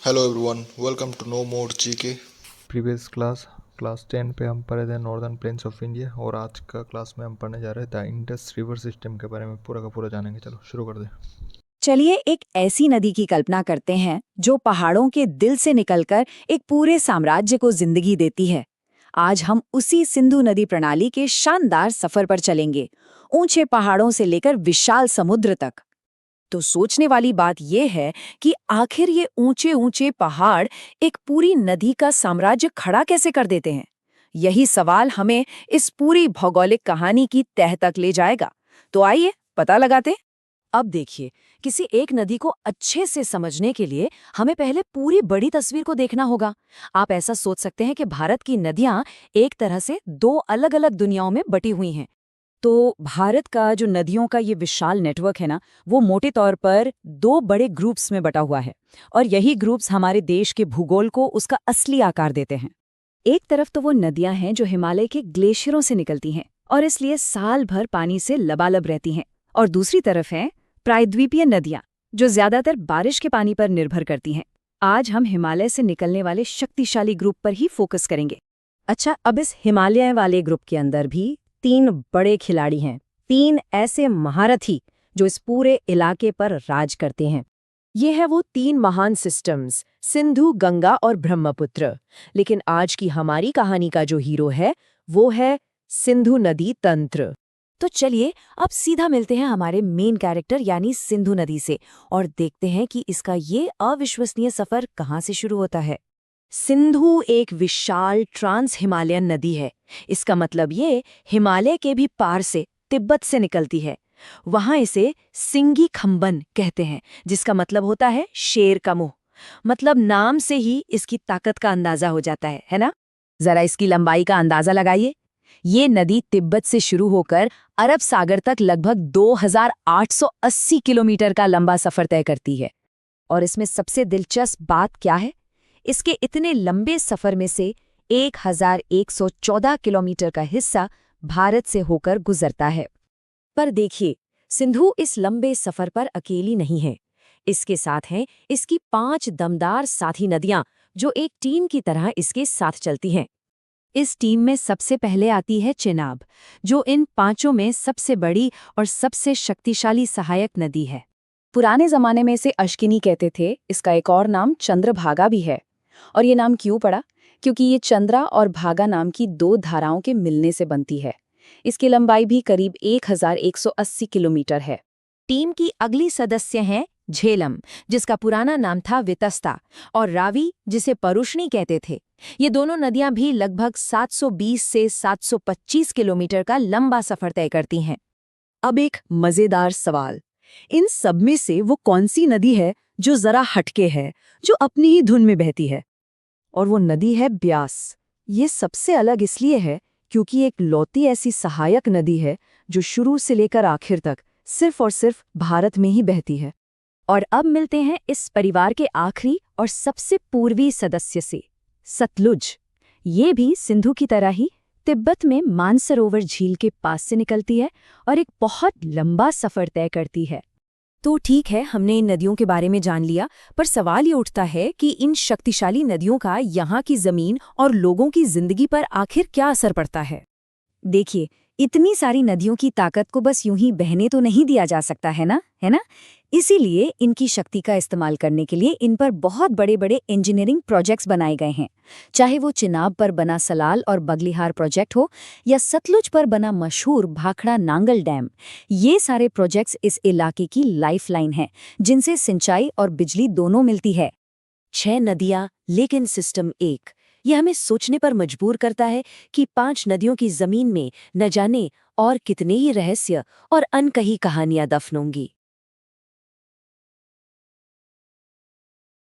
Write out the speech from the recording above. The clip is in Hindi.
Hello everyone, welcome to no more GK. Previous class 10 पे हम पढ़े थे नॉर्दर्न प्लेन्स ऑफ इंडिया, और आज का क्लास में हम पढ़ने जा रहे थे इंडस रिवर सिस्टम के बारे में पूरा का पूरा जानेंगे। चलो शुरू कर दे। चलिए एक ऐसी नदी की कल्पना करते हैं जो पहाड़ों के दिल से निकलकर एक पूरे साम्राज्य को जिंदगी देती है। आज हम उसी सिंधु नदी प्रणाली के शानदार सफर पर चलेंगे, ऊंचे पहाड़ों से लेकर विशाल समुद्र तक। तो सोचने वाली बात यह है कि आखिर ये ऊंचे ऊंचे पहाड़ एक पूरी नदी का साम्राज्य खड़ा कैसे कर देते हैं। यही सवाल हमें इस पूरी भौगोलिक कहानी की तह तक ले जाएगा। तो आइए पता लगाते। अब देखिए, किसी एक नदी को अच्छे से समझने के लिए हमें पहले पूरी बड़ी तस्वीर को देखना होगा। आप ऐसा सोच सकते हैं कि भारत की नदियां एक तरह से दो अलग अलग दुनियाओं में बटी हुई हैं। तो भारत का जो नदियों का ये विशाल नेटवर्क है ना, वो मोटे तौर पर दो बड़े ग्रुप्स में बटा हुआ है, और यही ग्रुप्स हमारे देश के भूगोल को उसका असली आकार देते हैं। एक तरफ तो वो नदियां हैं जो हिमालय के ग्लेशियरों से निकलती हैं और इसलिए साल भर पानी से लबालब रहती हैं, और दूसरी तरफ है प्रायद्वीपीय नदियां जो ज्यादातर बारिश के पानी पर निर्भर करती हैं। आज हम हिमालय से निकलने वाले शक्तिशाली ग्रुप पर ही फोकस करेंगे। अच्छा, अब इस हिमालय वाले ग्रुप के अंदर भी तीन बड़े खिलाड़ी हैं, तीन ऐसे महारथी जो इस पूरे इलाके पर राज करते हैं। ये है वो तीन महान सिस्टम्स, सिंधु, गंगा और ब्रह्मपुत्र। लेकिन आज की हमारी कहानी का जो हीरो है वो है सिंधु नदी तंत्र। तो चलिए अब सीधा मिलते हैं हमारे मेन कैरेक्टर यानी सिंधु नदी से, और देखते हैं कि इसका ये अविश्वसनीय सफर कहाँ से शुरू होता है। सिंधु एक विशाल ट्रांस हिमालयन नदी है। इसका मतलब ये हिमालय के भी पार से, तिब्बत से निकलती है। वहां इसे सिंगी खंबन कहते हैं, जिसका मतलब होता है शेर का मुंह। मतलब नाम से ही इसकी ताकत का अंदाजा हो जाता है ना? जरा इसकी लंबाई का अंदाजा लगाइए। ये नदी तिब्बत से शुरू होकर अरब सागर तक लगभग 2880 किलोमीटर का लंबा सफर तय करती है। और इसमें सबसे दिलचस्प बात क्या है? इसके इतने लंबे सफर में से 1114 किलोमीटर का हिस्सा भारत से होकर गुजरता है। पर देखिए, सिंधु इस लंबे सफर पर अकेली नहीं है। इसके साथ हैं इसकी 5 दमदार साथी नदियां जो एक टीम की तरह इसके साथ चलती हैं। इस टीम में सबसे पहले आती है चेनाब, जो इन पांचों में सबसे बड़ी और सबसे शक्तिशाली सहायक नदी है। पुराने जमाने में इसे अश्किनी कहते थे। इसका एक और नाम चंद्रभागा भी है। और ये नाम क्यों पड़ा? क्योंकि ये चंद्रा और भागा नाम की दो धाराओं के मिलने से बनती है। इसकी लंबाई भी करीब 1180 किलोमीटर है। टीम की अगली सदस्य हैं झेलम, जिसका पुराना नाम था वितस्ता, और रावी, जिसे परुष्णी कहते थे। ये दोनों नदियां भी लगभग 720 से 725 किलोमीटर का लंबा सफर तय करती हैं। अब एक मजेदार सवाल, इन सब में से वो कौन सी नदी है जो जरा हटके है, जो अपनी ही धुन में बहती है? और वो नदी है ब्यास। ये सबसे अलग इसलिए है क्योंकि एक लौती ऐसी सहायक नदी है जो शुरू से लेकर आखिर तक सिर्फ और सिर्फ भारत में ही बहती है। और अब मिलते हैं इस परिवार के आखिरी और सबसे पूर्वी सदस्य से, सतलुज। ये भी सिंधु की तरह ही तिब्बत में मानसरोवर झील के पास से निकलती है और एक बहुत लंबा सफर तय करती है। तो ठीक है, हमने इन नदियों के बारे में जान लिया, पर सवाल ये उठता है कि इन शक्तिशाली नदियों का यहाँ की जमीन और लोगों की जिंदगी पर आखिर क्या असर पड़ता है। देखिए, इतनी सारी नदियों की ताकत को बस यूं ही बहने तो नहीं दिया जा सकता है ना? इसीलिए इनकी शक्ति का इस्तेमाल करने के लिए इन पर बहुत बड़े बड़े इंजीनियरिंग प्रोजेक्ट्स बनाए गए हैं। चाहे वो चिनाब पर बना सलाल और बगलिहार प्रोजेक्ट हो या सतलुज पर बना मशहूर भाखड़ा नांगल डैम। ये सारे प्रोजेक्ट्स इस इलाके की लाइफलाइन हैं, जिनसे सिंचाई और बिजली दोनों मिलती है। 6 नदियां लेकिन सिस्टम एक। यह हमें सोचने पर मजबूर करता है कि 5 नदियों की जमीन में न जाने और कितने ही रहस्य और अनकही कहानियां दफन होंगी।